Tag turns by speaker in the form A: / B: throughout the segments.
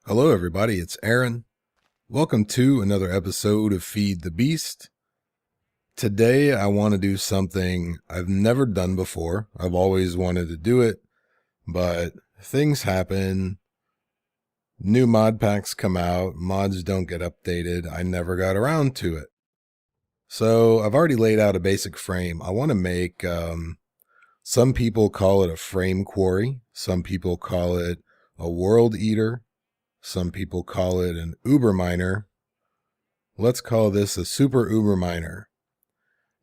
A: Hello everybody, it's Aaron. Welcome to another episode of Feed the Beast. Today I want to do something I've never done before. I've always wanted to do it, but things happen. New mod packs come out, mods don't get updated. I never got around to it. So I've already laid out a basic frame. I want to make, some people call it a frame quarry. Some people call it a world eater. Some people call it an uberminer. Let's call this a super uberminer.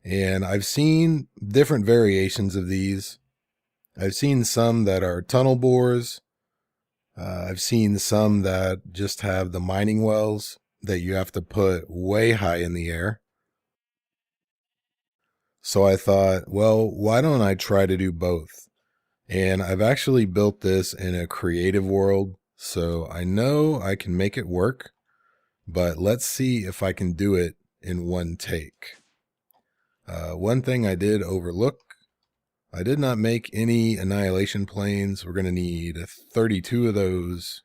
A: And I've seen different variations of these. I've seen some that are tunnel bores. I've seen some that just have the mining wells that you have to put way high in the air. So I thought, well, why don't I try to do both? And I've actually built this in a creative world. So I know I can make it work, but let's see if I can do it in one take. One thing I did overlook, I did not make any annihilation planes. We're going to need 32 of those.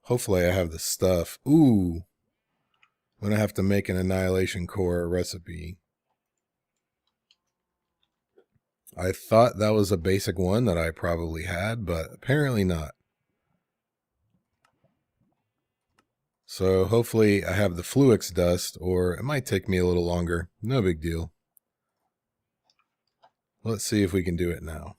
A: Hopefully I have the stuff. Ooh, I'm going to have to make an annihilation core recipe. I thought that was a basic one that I probably had, but apparently not. So hopefully I have the Fluix dust, or it might take me a little longer. No big deal. Let's see if we can do it now.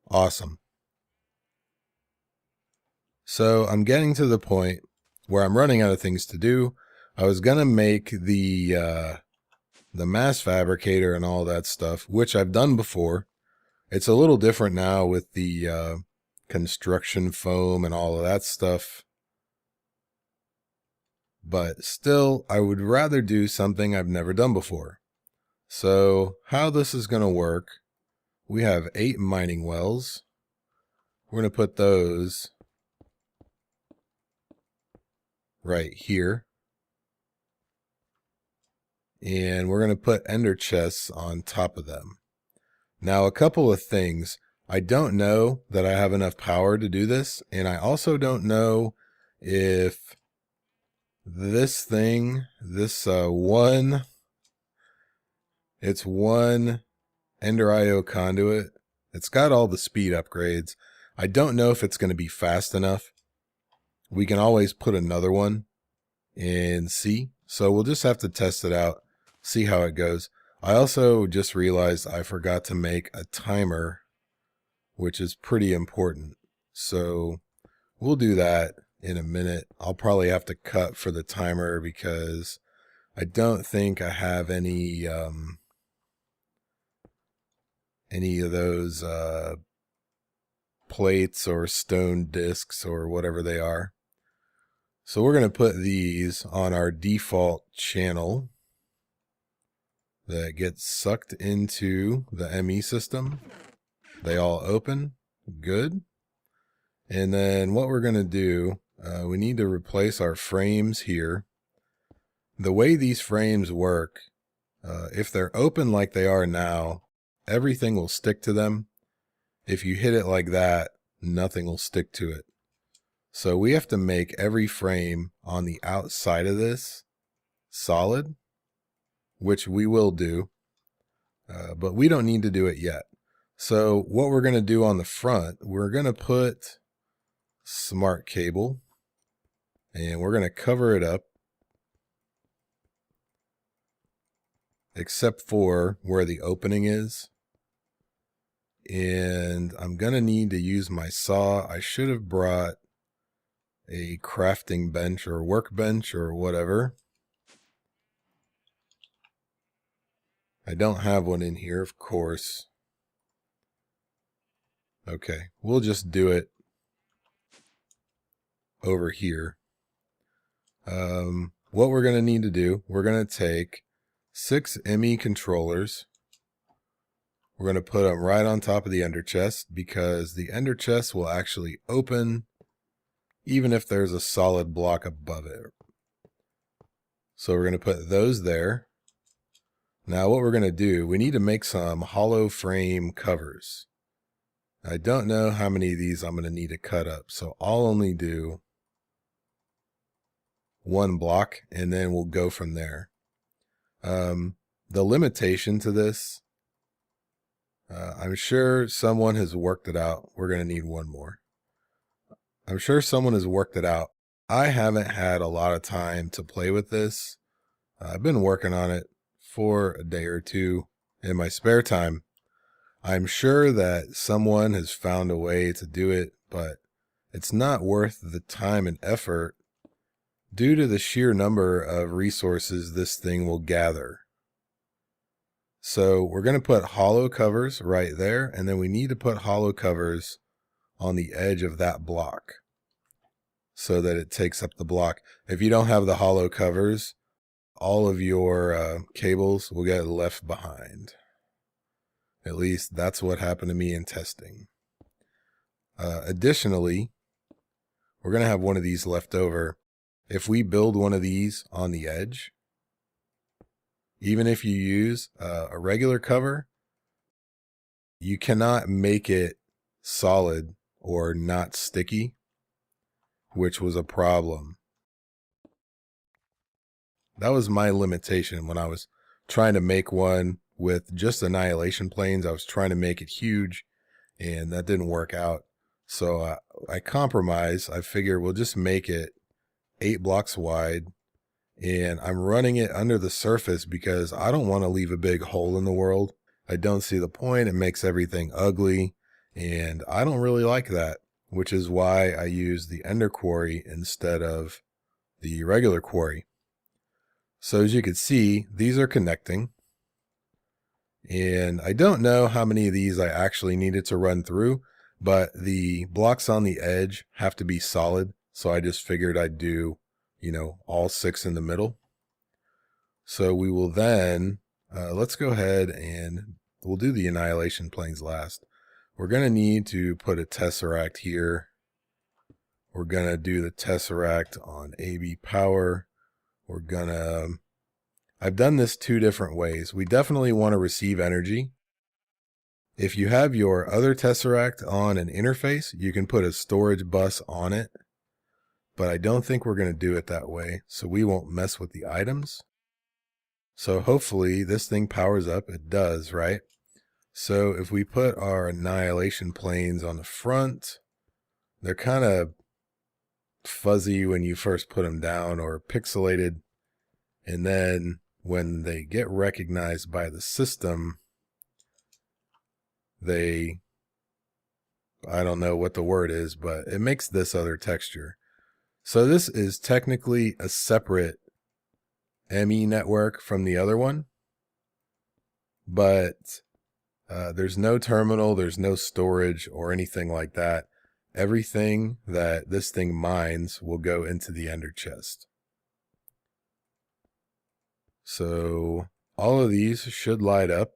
A: Awesome. So I'm getting to the point where I'm running out of things to do. I was going to make the mass fabricator and all that stuff, which I've done before. It's a little different now with the construction foam and all of that stuff. But still, I would rather do something I've never done before. So how this is going to work, we have 8 mining wells. We're going to put those right here. And we're going to put ender chests on top of them. Now, a couple of things. I don't know that I have enough power to do this, and I also don't know if this thing, it's one Ender IO conduit. It's got all the speed upgrades. I don't know if it's going to be fast enough. We can always put another one and see. So we'll just have to test it out. See how it goes. I also just realized I forgot to make a timer, which is pretty important. So we'll do that in a minute. I'll probably have to cut for the timer because I don't think I have any of those plates or stone discs or whatever they are. So we're going to put these on our default channel that gets sucked into the ME system. They all open. Good. And then what we're going to do, we need to replace our frames here. The way these frames work, if they're open like they are now, everything will stick to them. If you hit it like that, nothing will stick to it. So we have to make every frame on the outside of this solid, which we will do, but we don't need to do it yet. So what we're going to do on the front, we're going to put smart cable, and we're going to cover it up, except for where the opening is. And I'm going to need to use my saw. I should have brought a crafting bench or workbench or whatever. I don't have one in here, of course. Okay, we'll just do it over here. What we're going to need to do, we're going to take 6 ME controllers. We're going to put them right on top of the ender chest because the ender chest will actually open even if there's a solid block above it. So we're going to put those there. Now what we're going to do, we need to make some hollow frame covers. I don't know how many of these I'm going to need to cut up, so I'll only do one block and then we'll go from there. The limitation to this, I'm sure someone has worked it out. We're going to need one more. I'm sure someone has worked it out. I haven't had a lot of time to play with this. I've been working on it for a day or two in my spare time. I'm sure that someone has found a way to do it, but it's not worth the time and effort due to the sheer number of resources this thing will gather. So we're going to put hollow covers right there, and then we need to put hollow covers on the edge of that block so that it takes up the block. If you don't have the hollow covers, all of your cables will get left behind. At least that's what happened to me in testing. Additionally, we're going to have one of these left over. If we build one of these on the edge, even if you use a regular cover, you cannot make it solid or not sticky, which was a problem. That was my limitation when I was trying to make one with just annihilation planes. I was trying to make it huge, and that didn't work out. So I compromised. I figured we'll just make it 8 blocks wide, and I'm running it under the surface because I don't want to leave a big hole in the world. I don't see the point. It makes everything ugly, and I don't really like that, which is why I use the ender quarry instead of the regular quarry. So as you can see, these are connecting, and I don't know how many of these I actually needed to run through, but the blocks on the edge have to be solid. So I just figured I'd do, all 6 in the middle. So we will then, let's go ahead and we'll do the annihilation planes last. We're going to need to put a tesseract here. We're going to do the tesseract on AB power. We're going to, I've done this 2 different ways. We definitely want to receive energy. If you have your other tesseract on an interface, you can put a storage bus on it. But I don't think we're going to do it that way, so we won't mess with the items. So hopefully this thing powers up. It does, right? So if we put our annihilation planes on the front, they're kind of fuzzy when you first put them down, or pixelated. And then when they get recognized by the system, I don't know what the word is, but it makes this other texture. So this is technically a separate ME network from the other one, but there's no terminal, there's no storage or anything like that. Everything that this thing mines will go into the ender chest. So all of these should light up.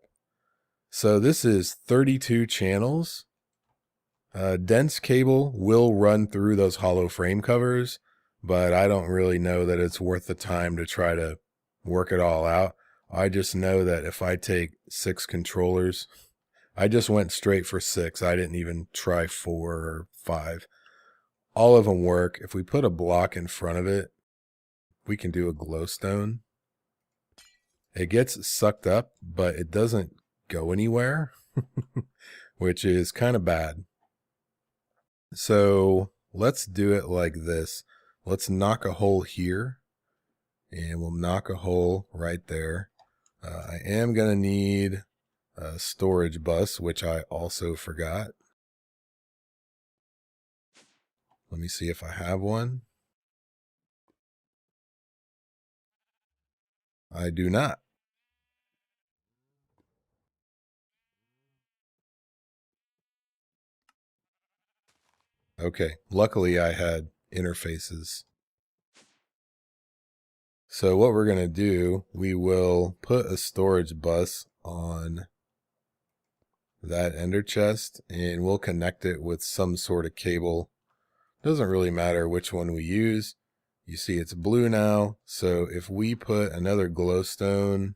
A: So this is 32 channels. Dense cable will run through those hollow frame covers, but I don't really know that it's worth the time to try to work it all out. I just know that if I take 6 controllers, I just went straight for 6. I didn't even try 4 or 5. All of them work. If we put a block in front of it, we can do a glowstone. It gets sucked up, but it doesn't go anywhere, which is kind of bad. So let's do it like this. Let's knock a hole here, and we'll knock a hole right there. I am going to need a storage bus, which I also forgot. Let me see if I have one. I do not. Okay, luckily I had interfaces. So what we're going to do, we will put a storage bus on that ender chest, and we'll connect it with some sort of cable. Doesn't really matter which one we use. You see it's blue now, so if we put another glowstone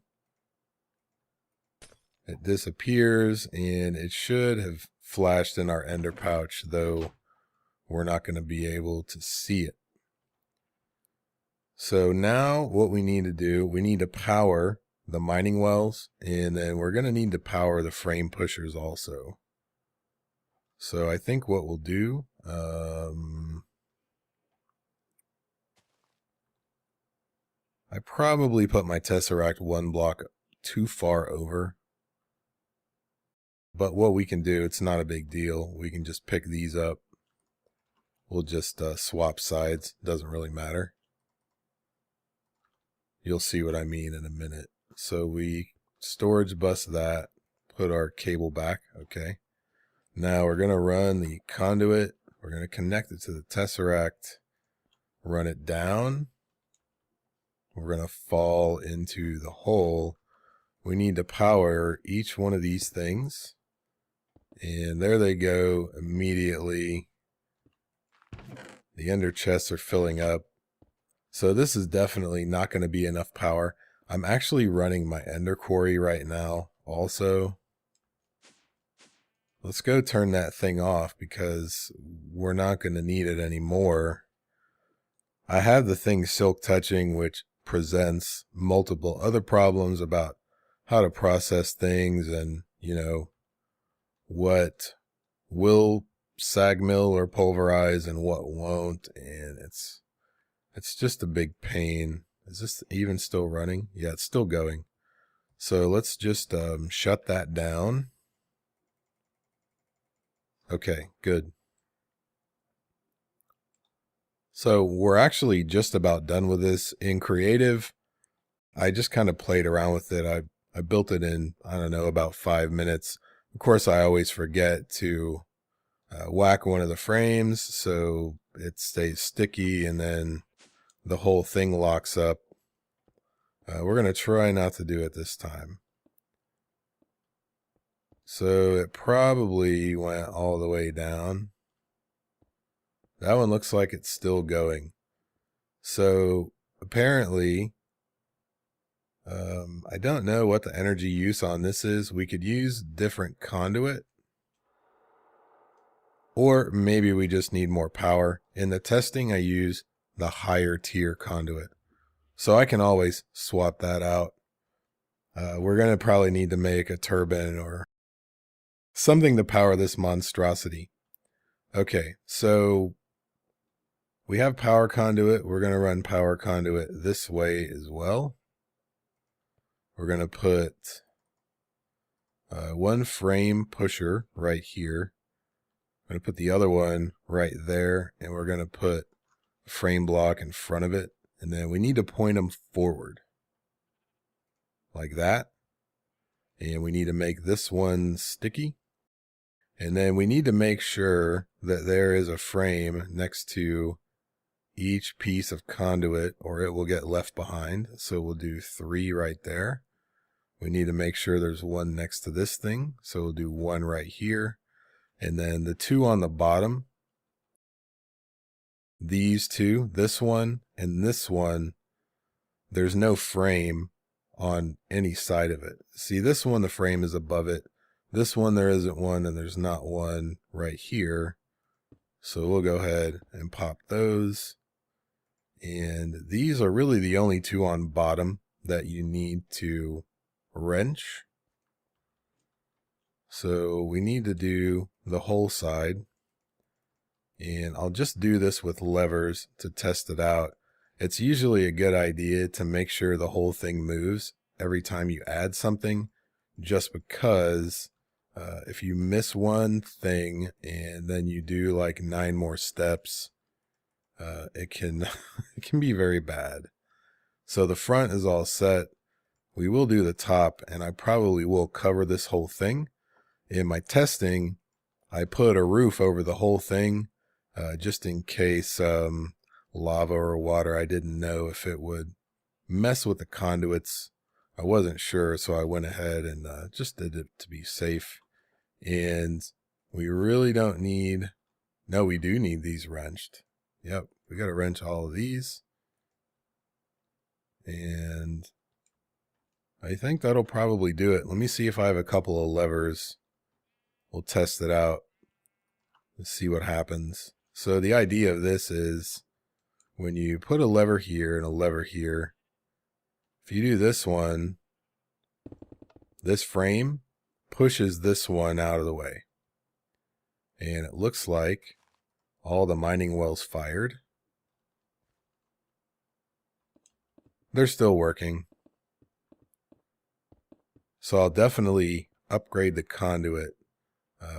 A: It disappears, and it should have flashed in our ender pouch, though we're not going to be able to see it. So now what we need to do, we need to power the mining wells, and then we're going to need to power the frame pushers also. So I think what we'll do, I probably put my Tesseract one block too far over. But what we can do, it's not a big deal. We can just pick these up. We'll just swap sides. Doesn't really matter. You'll see what I mean in a minute. So we storage bus that, put our cable back. Okay. Now we're going to run the conduit. We're going to connect it to the Tesseract, run it down. We're going to fall into the hole. We need to power each one of these things. And there they go immediately. The ender chests are filling up. So this is definitely not going to be enough power. I'm actually running my ender quarry right now also. Let's go turn that thing off because we're not going to need it anymore. I have the thing silk touching, which presents multiple other problems about how to process things and, you know, what will sag mill or pulverize and what won't, and it's just a big pain. Is this even still running? Yeah, it's still going. So let's just shut that down. Okay, good. So we're actually just about done with this. In creative, I just kind of played around with it. I built it in, I don't know, about 5 minutes. Of course, I always forget to whack one of the frames so it stays sticky and then the whole thing locks up. We're going to try not to do it this time. So it probably went all the way down. That one looks like it's still going. So apparently, I don't know what the energy use on this is. We could use different conduit. Or maybe we just need more power. In the testing, I use the higher tier conduit. So I can always swap that out. We're going to probably need to make a turbine or something to power this monstrosity. Okay, so we have power conduit. We're going to run power conduit this way as well. We're going to put one frame pusher right here. I'm going to put the other one right there, and we're going to put a frame block in front of it. And then we need to point them forward like that. And we need to make this one sticky. And then we need to make sure that there is a frame next to each piece of conduit or it will get left behind. So we'll do 3 right there. We need to make sure there's one next to this thing. So we'll do 1 right here. And then the 2 on the bottom, these 2, this one and this one, there's no frame on any side of it. See, this one, the frame is above it. This one, there isn't one, and there's not one right here. So we'll go ahead and pop those. And these are really the only 2 on bottom that you need to wrench. So we need to do the whole side. And I'll just do this with levers to test it out. It's usually a good idea to make sure the whole thing moves every time you add something, just because if you miss one thing and then you do like 9 more steps, it can it can be very bad. So the front is all set. We will do the top, and I probably will cover this whole thing. In my testing, I put a roof over the whole thing, just in case lava or water. I didn't know if it would mess with the conduits. I wasn't sure, so I went ahead and just did it to be safe. And we really don't need, no, we do need these wrenched. Yep, we got to wrench all of these. And I think that'll probably do it. Let me see if I have a couple of levers. We'll test it out. Let's see what happens. So the idea of this is when you put a lever here and a lever here, if you do this one, this frame pushes this one out of the way. And it looks like all the mining wells fired. They're still working. So I'll definitely upgrade the conduit.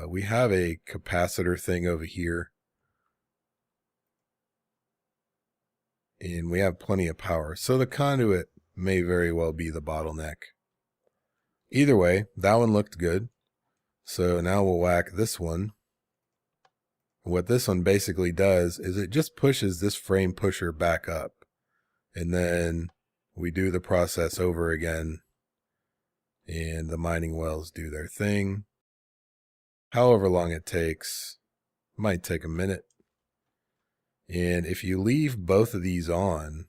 A: We have a capacitor thing over here. And we have plenty of power. So the conduit may very well be the bottleneck. Either way, that one looked good. So now we'll whack this one. What this one basically does is it just pushes this frame pusher back up. And then we do the process over again. And the mining wells do their thing. However long it takes, might take a minute. And if you leave both of these on,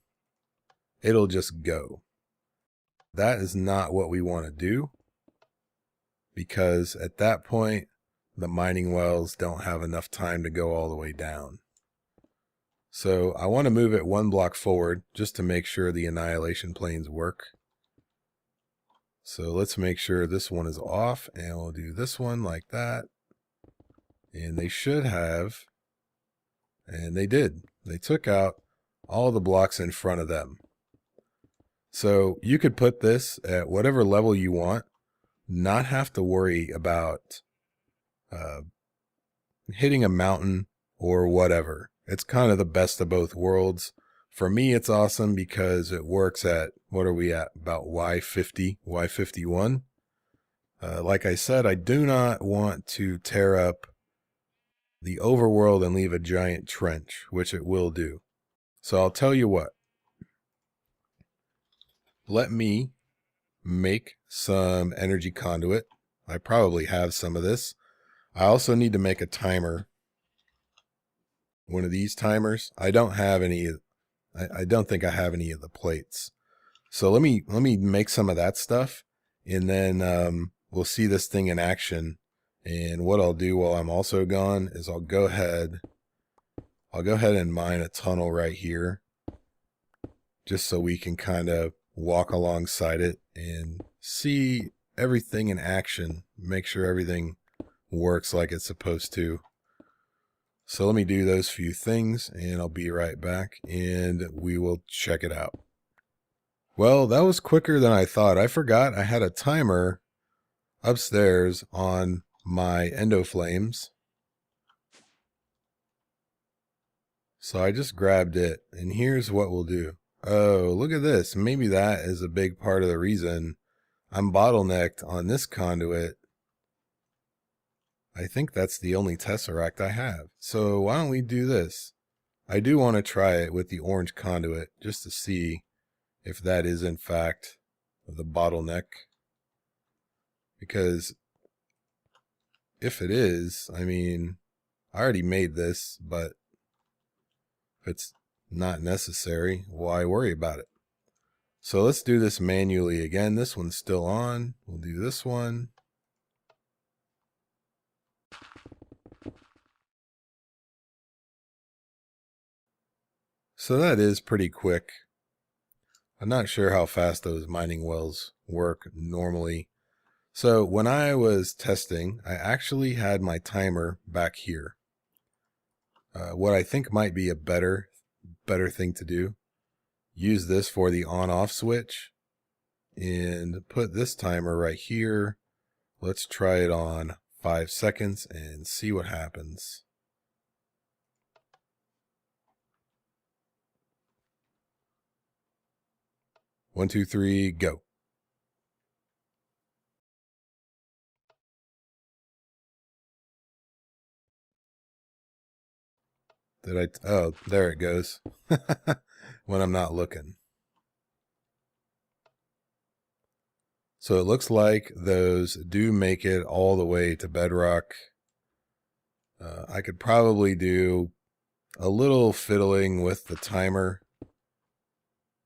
A: it'll just go. That is not what we want to do, because at that point, the mining wells don't have enough time to go all the way down. So I want to move it one block forward just to make sure the annihilation planes work. So let's make sure this one is off, and we'll do this one like that. And they should have, and they did. They took out all the blocks in front of them. So you could put this at whatever level you want, not have to worry about hitting a mountain or whatever. It's kind of the best of both worlds. For me, it's awesome because it works at, what are we at, about Y50, Y51. Like I said, I do not want to tear up the overworld and leave a giant trench, which it will do. So I'll tell you what. Let me make some energy conduit. I probably have some of this. I also need to make a timer. One of these timers. I don't have any. I don't think I have any of the plates. So let me make some of that stuff, and then we'll see this thing in action. And what I'll do while I'm also gone is I'll go ahead and mine a tunnel right here, just so we can kind of walk alongside it and see everything in action, make sure everything works like it's supposed to. So let me do those few things and I'll be right back and we will check it out. Well, that was quicker than I thought. I forgot I had a timer upstairs on my endo flames. So I just grabbed it, and here's what we'll do. Oh, look at this. Maybe that is a big part of the reason I'm bottlenecked on this conduit. I think that's the only tesseract I have. So why don't we do this? I do want to try it with the orange conduit just to see if that is in fact the bottleneck. Because if it is, I mean, I already made this, but if it's not necessary, why worry about it? So let's do this manually again. This one's still on. We'll do this one. So that is pretty quick. I'm not sure how fast those mining wells work normally. So when I was testing, I actually had my timer back here. What I think might be a better thing to do, use this for the on-off switch and put this timer right here. Let's try it on 5 seconds and see what happens. One, two, three, go. Oh, there it goes. When I'm not looking. So it looks like those do make it all the way to bedrock. I could probably do a little fiddling with the timer,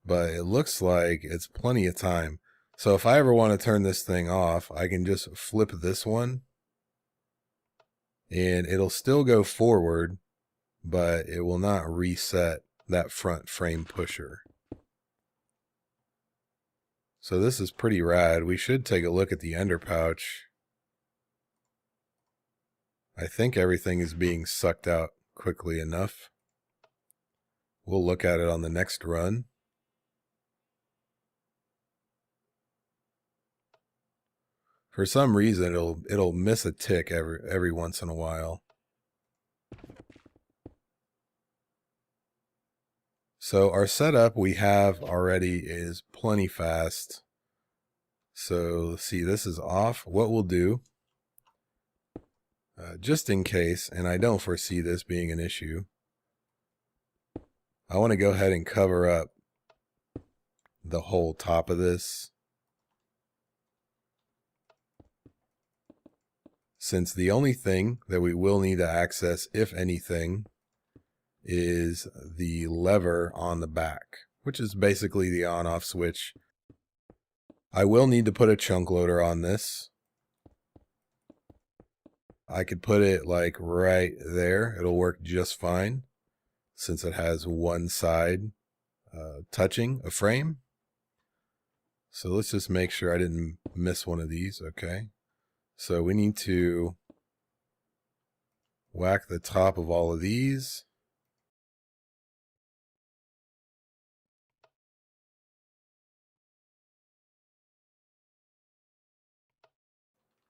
A: but it looks like it's plenty of time. So if I ever want to turn this thing off, I can just flip this one and it'll still go forward, but it will not reset that front frame pusher. So this is pretty rad. We should take a look at the ender pouch. I think everything is being sucked out quickly enough. We'll look at it on the next run. For some reason, it'll miss a tick every once in a while. So our setup we have already is plenty fast. So see, this is off. What we'll do, just in case, and I don't foresee this being an issue, I want to go ahead and cover up the whole top of this, since the only thing that we will need to access, if anything, is the lever on the back, which is basically the on-off switch. I will need to put a chunk loader on this. I could put it like right there. It'll work just fine since it has one side touching a frame. So let's just make sure I didn't miss one of these. Okay. So we need to whack the top of all of these.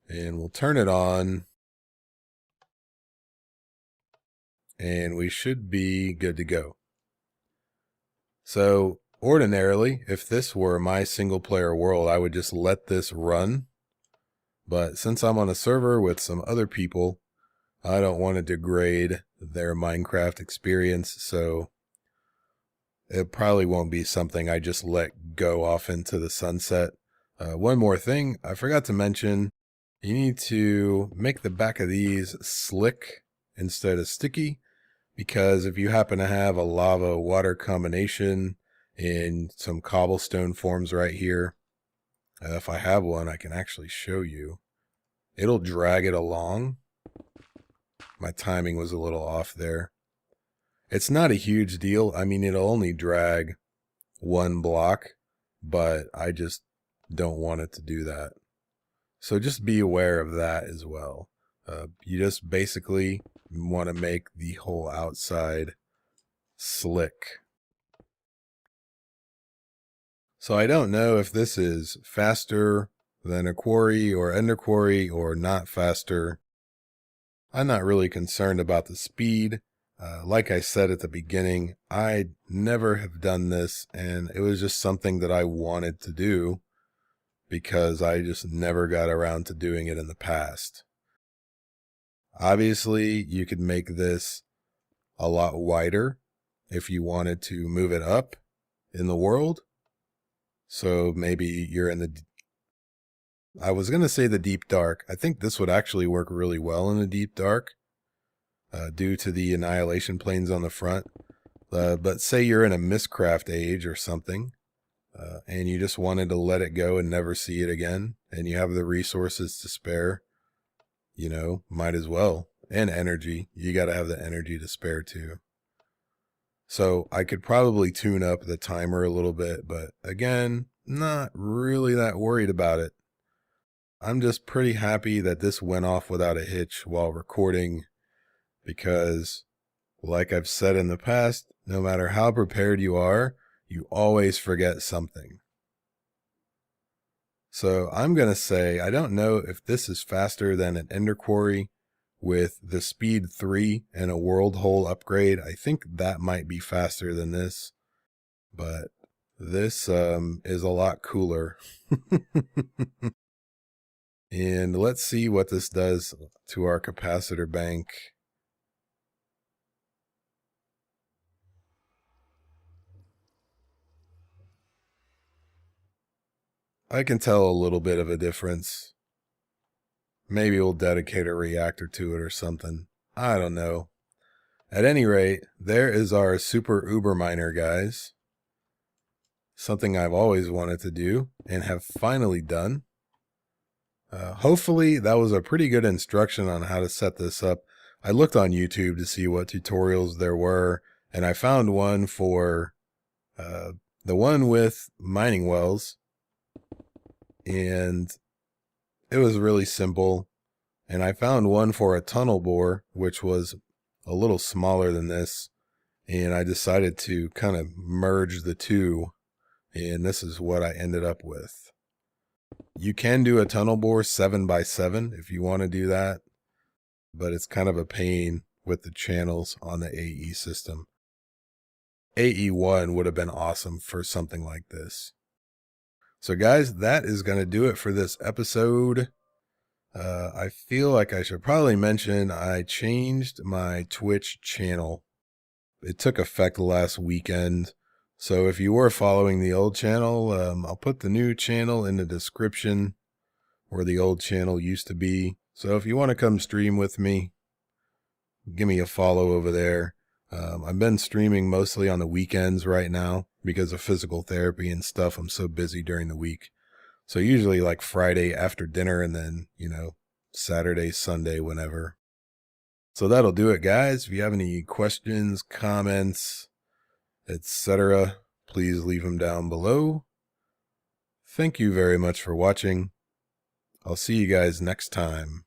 A: And we'll turn it on. And we should be good to go. So ordinarily, if this were my single player world, I would just let this run. But since I'm on a server with some other people, I don't want to degrade their Minecraft experience, so it probably won't be something I just let go off into the sunset. One more thing I forgot to mention, you need to make the back of these slick instead of sticky, because if you happen to have a lava water combination in some cobblestone forms right here, if I have one, I can actually show you. It'll drag it along. My timing was a little off there. It's not a huge deal. I mean, it'll only drag one block, but I just don't want it to do that. So just be aware of that as well. You just basically want to make the whole outside slick. So I don't know if this is faster than a quarry or ender quarry or not faster. I'm not really concerned about the speed. Like I said at the beginning, I never have done this, and it was just something that I wanted to do because I just never got around to doing it in the past. Obviously, you could make this a lot wider if you wanted to move it up in the world. So maybe you're in the, I was going to say the deep dark. I think this would actually work really well in the deep dark due to the annihilation planes on the front. But say you're in a Mistcraft age or something, and you just wanted to let it go and never see it again, and you have the resources to spare, you know, might as well. And energy. You got to have the energy to spare too. So I could probably tune up the timer a little bit, but again, not really that worried about it. I'm just pretty happy that this went off without a hitch while recording, because like I've said in the past, no matter how prepared you are, you always forget something. So I'm going to say, I don't know if this is faster than an ender quarry with the speed 3 and a world hole upgrade. I think that might be faster than this, but this is a lot cooler. And let's see what this does to our capacitor bank. I can tell a little bit of a difference. Maybe we'll dedicate a reactor to it or something. I don't know. At any rate, there is our super uberminer, guys. something I've always wanted to do and have finally done. Hopefully that was a pretty good instruction on how to set this up. I looked on YouTube to see what tutorials there were, and I found one for the one with mining wells, and it was really simple. And I found one for a tunnel bore, which was a little smaller than this, and I decided to kind of merge the two, and this is what I ended up with. You can do a tunnel bore 7x7 if you want to do that, but it's kind of a pain with the channels on the AE system. AE1 would have been awesome for something like this. So guys, that is going to do it for this episode. I feel like I should probably mention I changed my Twitch channel. It took effect last weekend. So if you were following the old channel, I'll put the new channel in the description where the old channel used to be. So if you want to come stream with me, give me a follow over there. I've been streaming mostly on the weekends right now because of physical therapy and stuff. I'm so busy during the week. So usually like Friday after dinner and then, Saturday, Sunday, whenever. So that'll do it, guys. If you have any questions, comments, etc., please leave them down below. Thank you very much for watching. I'll see you guys next time.